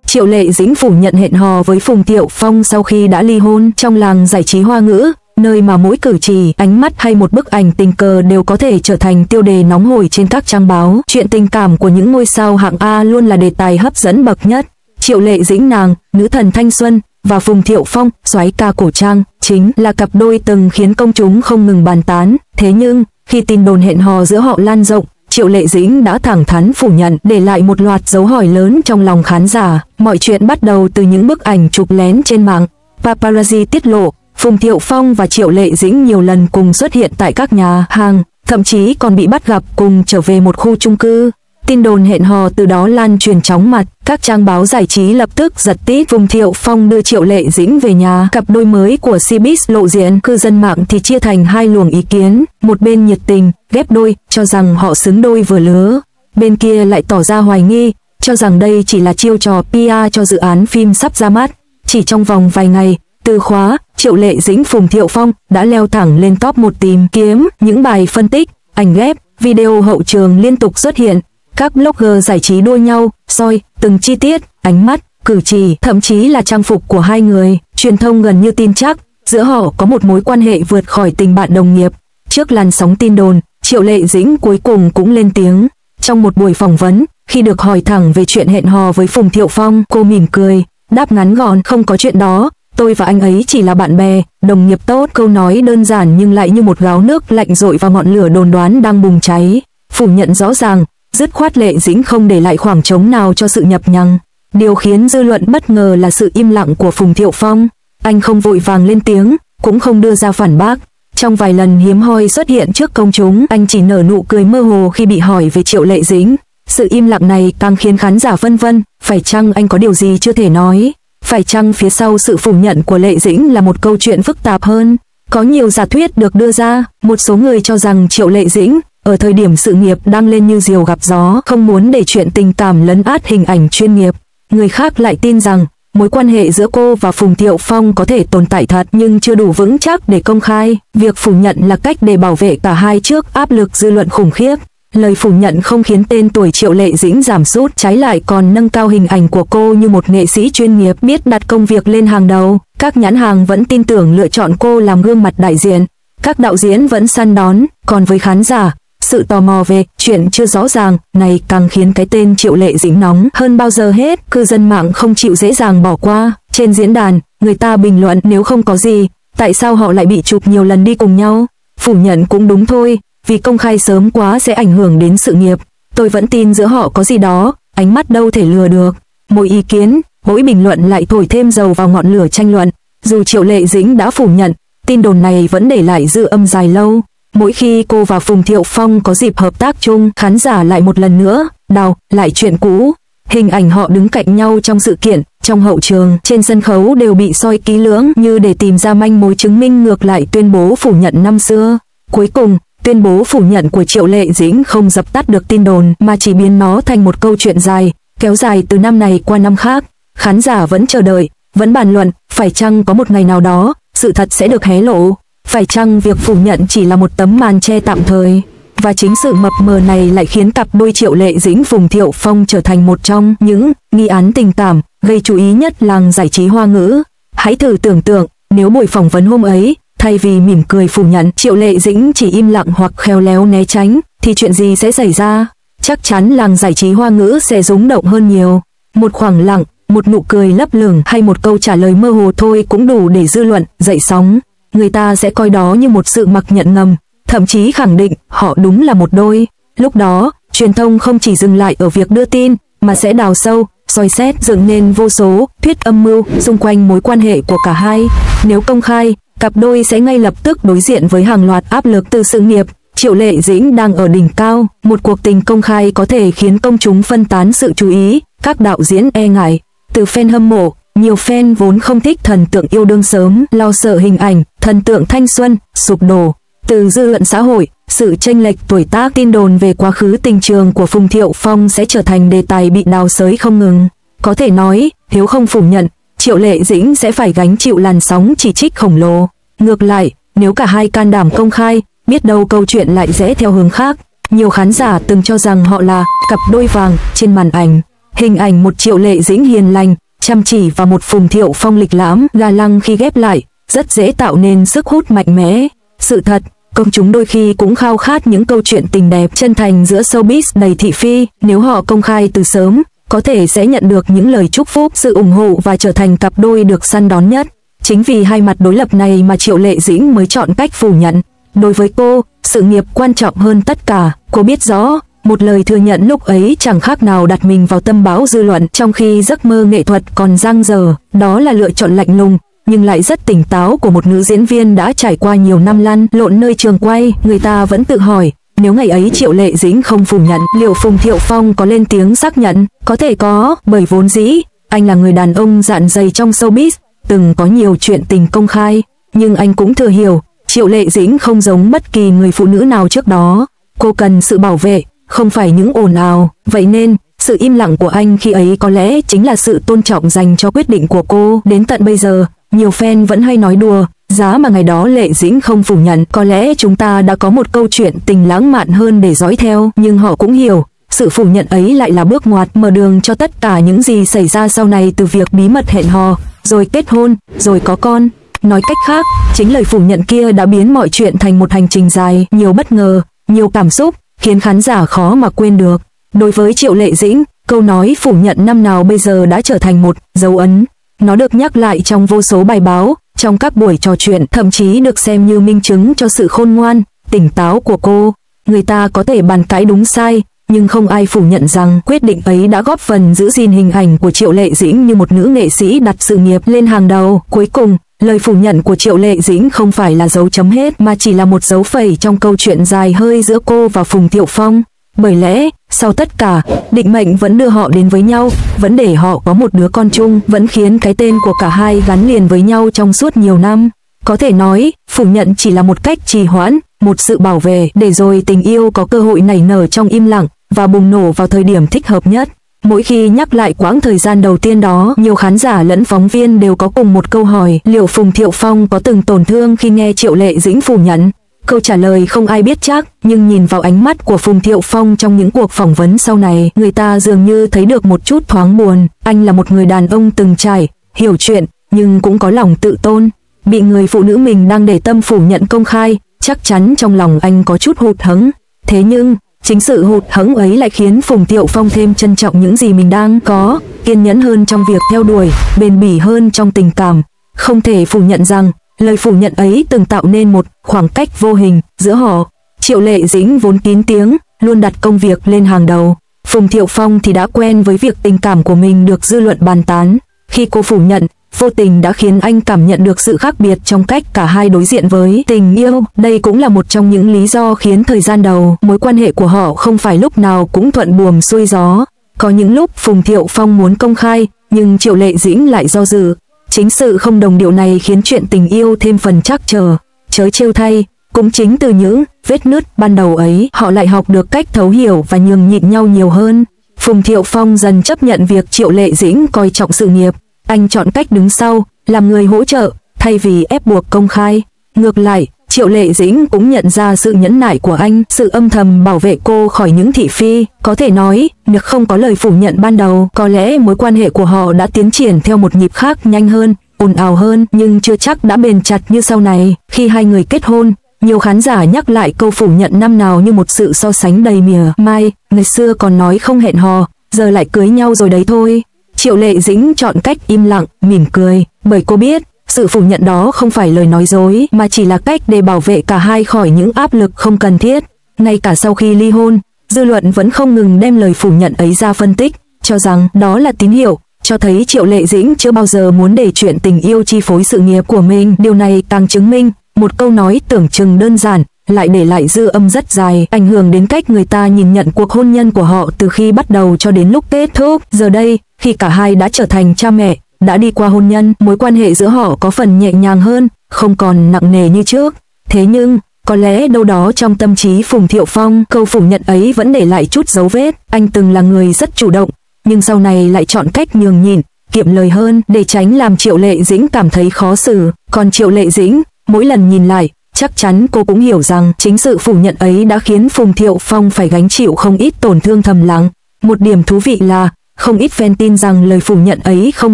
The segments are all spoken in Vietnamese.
Triệu Lệ Dĩnh phủ nhận hẹn hò với Phùng Thiệu Phong sau khi đã ly hôn. Trong làng giải trí Hoa ngữ, nơi mà mỗi cử chỉ, ánh mắt hay một bức ảnh tình cờ đều có thể trở thành tiêu đề nóng hổi trên các trang báo, chuyện tình cảm của những ngôi sao hạng A luôn là đề tài hấp dẫn bậc nhất. Triệu Lệ Dĩnh nàng, nữ thần thanh xuân, và Phùng Thiệu Phong, soái ca cổ trang, chính là cặp đôi từng khiến công chúng không ngừng bàn tán. Thế nhưng, khi tin đồn hẹn hò giữa họ lan rộng, Triệu Lệ Dĩnh đã thẳng thắn phủ nhận, để lại một loạt dấu hỏi lớn trong lòng khán giả. Mọi chuyện bắt đầu từ những bức ảnh chụp lén trên mạng. Paparazzi tiết lộ, Phùng Thiệu Phong và Triệu Lệ Dĩnh nhiều lần cùng xuất hiện tại các nhà hàng, thậm chí còn bị bắt gặp cùng trở về một khu chung cư. Tin đồn hẹn hò từ đó lan truyền chóng mặt, các trang báo giải trí lập tức giật tít. Phùng Thiệu Phong đưa Triệu Lệ Dĩnh về nhà, cặp đôi mới của Cbiz lộ diện, cư dân mạng thì chia thành hai luồng ý kiến, một bên nhiệt tình, ghép đôi, cho rằng họ xứng đôi vừa lứa, bên kia lại tỏ ra hoài nghi, cho rằng đây chỉ là chiêu trò PR cho dự án phim sắp ra mắt. Chỉ trong vòng vài ngày, từ khóa Triệu Lệ Dĩnh Phùng Thiệu Phong đã leo thẳng lên top 1 tìm kiếm. Những bài phân tích, ảnh ghép, video hậu trường liên tục xuất hiện. Các blogger giải trí đua nhau soi từng chi tiết, ánh mắt, cử chỉ, thậm chí là trang phục của hai người. Truyền thông gần như tin chắc giữa họ có một mối quan hệ vượt khỏi tình bạn đồng nghiệp. Trước làn sóng tin đồn, Triệu Lệ Dĩnh cuối cùng cũng lên tiếng. Trong một buổi phỏng vấn, khi được hỏi thẳng về chuyện hẹn hò với Phùng Thiệu Phong, cô mỉm cười, đáp ngắn gọn, không có chuyện đó, tôi và anh ấy chỉ là bạn bè, đồng nghiệp tốt. Câu nói đơn giản nhưng lại như một gáo nước lạnh dội vào ngọn lửa đồn đoán đang bùng cháy. Phủ nhận rõ ràng, dứt khoát Lệ Dĩnh không để lại khoảng trống nào cho sự nhập nhằng. Điều khiến dư luận bất ngờ là sự im lặng của Phùng Thiệu Phong. Anh không vội vàng lên tiếng, cũng không đưa ra phản bác. Trong vài lần hiếm hoi xuất hiện trước công chúng, anh chỉ nở nụ cười mơ hồ khi bị hỏi về Triệu Lệ Dĩnh. Sự im lặng này càng khiến khán giả phân vân, phải chăng anh có điều gì chưa thể nói? Phải chăng phía sau sự phủ nhận của Lệ Dĩnh là một câu chuyện phức tạp hơn? Có nhiều giả thuyết được đưa ra, một số người cho rằng Triệu Lệ Dĩnh ở thời điểm sự nghiệp đang lên như diều gặp gió, không muốn để chuyện tình cảm lấn át hình ảnh chuyên nghiệp. Người khác lại tin rằng mối quan hệ giữa cô và Phùng Thiệu Phong có thể tồn tại thật nhưng chưa đủ vững chắc để công khai. Việc phủ nhận là cách để bảo vệ cả hai trước áp lực dư luận khủng khiếp. Lời phủ nhận không khiến tên tuổi Triệu Lệ Dĩnh giảm sút, trái lại còn nâng cao hình ảnh của cô như một nghệ sĩ chuyên nghiệp biết đặt công việc lên hàng đầu. Các nhãn hàng vẫn tin tưởng lựa chọn cô làm gương mặt đại diện. Các đạo diễn vẫn săn đón, còn với khán giả, sự tò mò về chuyện chưa rõ ràng này càng khiến cái tên Triệu Lệ Dĩnh nóng hơn bao giờ hết. Cư dân mạng không chịu dễ dàng bỏ qua. Trên diễn đàn, người ta bình luận nếu không có gì, tại sao họ lại bị chụp nhiều lần đi cùng nhau? Phủ nhận cũng đúng thôi, vì công khai sớm quá sẽ ảnh hưởng đến sự nghiệp. Tôi vẫn tin giữa họ có gì đó, ánh mắt đâu thể lừa được. Mỗi ý kiến, mỗi bình luận lại thổi thêm dầu vào ngọn lửa tranh luận. Dù Triệu Lệ Dĩnh đã phủ nhận, tin đồn này vẫn để lại dư âm dài lâu. Mỗi khi cô và Phùng Thiệu Phong có dịp hợp tác chung, khán giả lại một lần nữa đào lại chuyện cũ. Hình ảnh họ đứng cạnh nhau trong sự kiện, trong hậu trường, trên sân khấu đều bị soi kỹ lưỡng như để tìm ra manh mối chứng minh ngược lại tuyên bố phủ nhận năm xưa. Cuối cùng, tuyên bố phủ nhận của Triệu Lệ Dĩnh không dập tắt được tin đồn mà chỉ biến nó thành một câu chuyện dài, kéo dài từ năm này qua năm khác. Khán giả vẫn chờ đợi, vẫn bàn luận, phải chăng có một ngày nào đó, sự thật sẽ được hé lộ. Phải chăng việc phủ nhận chỉ là một tấm màn che tạm thời? Và chính sự mập mờ này lại khiến cặp đôi Triệu Lệ Dĩnh Phùng Thiệu Phong trở thành một trong những nghi án tình cảm gây chú ý nhất làng giải trí Hoa ngữ. Hãy thử tưởng tượng, nếu buổi phỏng vấn hôm ấy, thay vì mỉm cười phủ nhận, Triệu Lệ Dĩnh chỉ im lặng hoặc khéo léo né tránh, thì chuyện gì sẽ xảy ra? Chắc chắn làng giải trí Hoa ngữ sẽ rúng động hơn nhiều. Một khoảng lặng, một nụ cười lấp lửng hay một câu trả lời mơ hồ thôi cũng đủ để dư luận dậy sóng. Người ta sẽ coi đó như một sự mặc nhận ngầm, thậm chí khẳng định họ đúng là một đôi. Lúc đó, truyền thông không chỉ dừng lại ở việc đưa tin, mà sẽ đào sâu, soi xét, dựng nên vô số thuyết âm mưu xung quanh mối quan hệ của cả hai. Nếu công khai, cặp đôi sẽ ngay lập tức đối diện với hàng loạt áp lực từ sự nghiệp. Triệu Lệ Dĩnh đang ở đỉnh cao, một cuộc tình công khai có thể khiến công chúng phân tán sự chú ý, các đạo diễn e ngại. Từ fan hâm mộ, nhiều fan vốn không thích thần tượng yêu đương sớm, lo sợ hình ảnh thần tượng thanh xuân sụp đổ. Từ dư luận xã hội, sự chênh lệch tuổi tác, tin đồn về quá khứ tình trường của Phùng Thiệu Phong sẽ trở thành đề tài bị đào xới không ngừng. Có thể nói, nếu không phủ nhận, Triệu Lệ Dĩnh sẽ phải gánh chịu làn sóng chỉ trích khổng lồ. Ngược lại, nếu cả hai can đảm công khai, biết đâu câu chuyện lại rẽ theo hướng khác. Nhiều khán giả từng cho rằng họ là cặp đôi vàng trên màn ảnh. Hình ảnh một Triệu Lệ Dĩnh hiền lành, chăm chỉ và một Phùng Thiệu Phong lịch lãm, ga lăng khi ghép lại, rất dễ tạo nên sức hút mạnh mẽ. Sự thật, công chúng đôi khi cũng khao khát những câu chuyện tình đẹp chân thành giữa showbiz đầy thị phi. Nếu họ công khai từ sớm, có thể sẽ nhận được những lời chúc phúc, sự ủng hộ và trở thành cặp đôi được săn đón nhất. Chính vì hai mặt đối lập này mà Triệu Lệ Dĩnh mới chọn cách phủ nhận. Đối với cô, sự nghiệp quan trọng hơn tất cả. Cô biết rõ, một lời thừa nhận lúc ấy chẳng khác nào đặt mình vào tâm bão dư luận, trong khi giấc mơ nghệ thuật còn dang dở. Đó là lựa chọn lạnh lùng nhưng lại rất tỉnh táo của một nữ diễn viên đã trải qua nhiều năm lăn lộn nơi trường quay. Người ta vẫn tự hỏi, nếu ngày ấy Triệu Lệ Dĩnh không phủ nhận, liệu Phùng Thiệu Phong có lên tiếng xác nhận? Có thể có, bởi vốn dĩ anh là người đàn ông dạn dày trong showbiz, từng có nhiều chuyện tình công khai, nhưng anh cũng thừa hiểu, Triệu Lệ Dĩnh không giống bất kỳ người phụ nữ nào trước đó. Cô cần sự bảo vệ, không phải những ồn ào. Vậy nên, sự im lặng của anh khi ấy có lẽ chính là sự tôn trọng dành cho quyết định của cô. Đến tận bây giờ, nhiều fan vẫn hay nói đùa, giá mà ngày đó Lệ Dĩnh không phủ nhận, có lẽ chúng ta đã có một câu chuyện tình lãng mạn hơn để dõi theo. Nhưng họ cũng hiểu, sự phủ nhận ấy lại là bước ngoặt mở đường cho tất cả những gì xảy ra sau này, từ việc bí mật hẹn hò, rồi kết hôn, rồi có con. Nói cách khác, chính lời phủ nhận kia đã biến mọi chuyện thành một hành trình dài, nhiều bất ngờ, nhiều cảm xúc, khiến khán giả khó mà quên được. Đối với Triệu Lệ Dĩnh, câu nói phủ nhận năm nào bây giờ đã trở thành một dấu ấn. Nó được nhắc lại trong vô số bài báo, trong các buổi trò chuyện, thậm chí được xem như minh chứng cho sự khôn ngoan, tỉnh táo của cô. Người ta có thể bàn cãi đúng sai, nhưng không ai phủ nhận rằng quyết định ấy đã góp phần giữ gìn hình ảnh của Triệu Lệ Dĩnh như một nữ nghệ sĩ đặt sự nghiệp lên hàng đầu. Cuối cùng, lời phủ nhận của Triệu Lệ Dĩnh không phải là dấu chấm hết mà chỉ là một dấu phẩy trong câu chuyện dài hơi giữa cô và Phùng Thiệu Phong. Bởi lẽ, sau tất cả, định mệnh vẫn đưa họ đến với nhau, vẫn để họ có một đứa con chung, vẫn khiến cái tên của cả hai gắn liền với nhau trong suốt nhiều năm. Có thể nói, phủ nhận chỉ là một cách trì hoãn, một sự bảo vệ, để rồi tình yêu có cơ hội nảy nở trong im lặng và bùng nổ vào thời điểm thích hợp nhất. Mỗi khi nhắc lại quãng thời gian đầu tiên đó, nhiều khán giả lẫn phóng viên đều có cùng một câu hỏi, liệu Phùng Thiệu Phong có từng tổn thương khi nghe Triệu Lệ Dĩnh phủ nhận? Câu trả lời không ai biết chắc, nhưng nhìn vào ánh mắt của Phùng Thiệu Phong trong những cuộc phỏng vấn sau này, người ta dường như thấy được một chút thoáng buồn. Anh là một người đàn ông từng trải, hiểu chuyện, nhưng cũng có lòng tự tôn. Bị người phụ nữ mình đang để tâm phủ nhận công khai, chắc chắn trong lòng anh có chút hụt hẫng. Thế nhưng, chính sự hụt hẫng ấy lại khiến Phùng Thiệu Phong thêm trân trọng những gì mình đang có, kiên nhẫn hơn trong việc theo đuổi, bền bỉ hơn trong tình cảm. Không thể phủ nhận rằng, lời phủ nhận ấy từng tạo nên một khoảng cách vô hình giữa họ. Triệu Lệ Dĩnh vốn kín tiếng, luôn đặt công việc lên hàng đầu. Phùng Thiệu Phong thì đã quen với việc tình cảm của mình được dư luận bàn tán. Khi cô phủ nhận, vô tình đã khiến anh cảm nhận được sự khác biệt trong cách cả hai đối diện với tình yêu. Đây cũng là một trong những lý do khiến thời gian đầu, mối quan hệ của họ không phải lúc nào cũng thuận buồm xuôi gió. Có những lúc Phùng Thiệu Phong muốn công khai, nhưng Triệu Lệ Dĩnh lại do dự. Chính sự không đồng điệu này khiến chuyện tình yêu thêm phần trắc trở. Chớ trêu thay, cũng chính từ những vết nứt ban đầu ấy, họ lại học được cách thấu hiểu và nhường nhịn nhau nhiều hơn. Phùng Thiệu Phong dần chấp nhận việc Triệu Lệ Dĩnh coi trọng sự nghiệp. Anh chọn cách đứng sau, làm người hỗ trợ, thay vì ép buộc công khai. Ngược lại, Triệu Lệ Dĩnh cũng nhận ra sự nhẫn nại của anh, sự âm thầm bảo vệ cô khỏi những thị phi. Có thể nói, nếu không có lời phủ nhận ban đầu, có lẽ mối quan hệ của họ đã tiến triển theo một nhịp khác, nhanh hơn, ồn ào hơn, nhưng chưa chắc đã bền chặt như sau này. Khi hai người kết hôn, nhiều khán giả nhắc lại câu phủ nhận năm nào như một sự so sánh đầy mỉa mai. Ngày xưa còn nói không hẹn hò, giờ lại cưới nhau rồi đấy thôi. Triệu Lệ Dĩnh chọn cách im lặng, mỉm cười, bởi cô biết, sự phủ nhận đó không phải lời nói dối, mà chỉ là cách để bảo vệ cả hai khỏi những áp lực không cần thiết. Ngay cả sau khi ly hôn, dư luận vẫn không ngừng đem lời phủ nhận ấy ra phân tích, cho rằng đó là tín hiệu, cho thấy Triệu Lệ Dĩnh chưa bao giờ muốn để chuyện tình yêu chi phối sự nghiệp của mình. Điều này càng chứng minh, một câu nói tưởng chừng đơn giản, lại để lại dư âm rất dài, ảnh hưởng đến cách người ta nhìn nhận cuộc hôn nhân của họ từ khi bắt đầu cho đến lúc kết thúc. Giờ đây, khi cả hai đã trở thành cha mẹ, đã đi qua hôn nhân, mối quan hệ giữa họ có phần nhẹ nhàng hơn, không còn nặng nề như trước. Thế nhưng, có lẽ đâu đó trong tâm trí Phùng Thiệu Phong, câu phủ nhận ấy vẫn để lại chút dấu vết. Anh từng là người rất chủ động, nhưng sau này lại chọn cách nhường nhịn, kiệm lời hơn để tránh làm Triệu Lệ Dĩnh cảm thấy khó xử. Còn Triệu Lệ Dĩnh, mỗi lần nhìn lại, chắc chắn cô cũng hiểu rằng chính sự phủ nhận ấy đã khiến Phùng Thiệu Phong phải gánh chịu không ít tổn thương thầm lặng. Một điểm thú vị là, Không ít fan tin rằng lời phủ nhận ấy không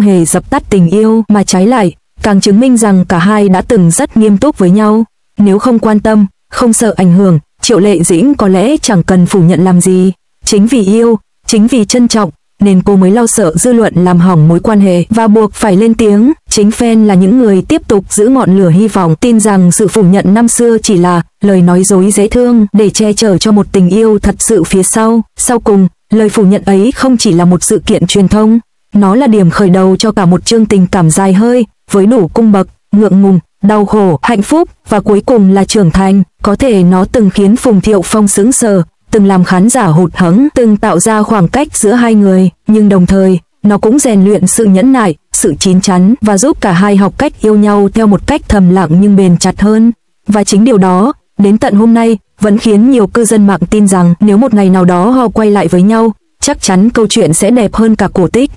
hề dập tắt tình yêu mà trái lại, càng chứng minh rằng cả hai đã từng rất nghiêm túc với nhau. Nếu không quan tâm, không sợ ảnh hưởng, Triệu Lệ Dĩnh có lẽ chẳng cần phủ nhận làm gì. Chính vì yêu, chính vì trân trọng, nên cô mới lo sợ dư luận làm hỏng mối quan hệ và buộc phải lên tiếng. Chính fan là những người tiếp tục giữ ngọn lửa hy vọng, tin rằng sự phủ nhận năm xưa chỉ là lời nói dối dễ thương để che chở cho một tình yêu thật sự phía sau. Sau cùng, lời phủ nhận ấy không chỉ là một sự kiện truyền thông, nó là điểm khởi đầu cho cả một chương tình cảm dài hơi, với đủ cung bậc, ngượng ngùng, đau khổ, hạnh phúc và cuối cùng là trưởng thành. Có thể nó từng khiến Phùng Thiệu Phong sững sờ, từng làm khán giả hụt hẫng, từng tạo ra khoảng cách giữa hai người, nhưng đồng thời, nó cũng rèn luyện sự nhẫn nại, sự chín chắn và giúp cả hai học cách yêu nhau theo một cách thầm lặng nhưng bền chặt hơn. Và chính điều đó, đến tận hôm nay, vẫn khiến nhiều cư dân mạng tin rằng nếu một ngày nào đó họ quay lại với nhau, chắc chắn câu chuyện sẽ đẹp hơn cả cổ tích.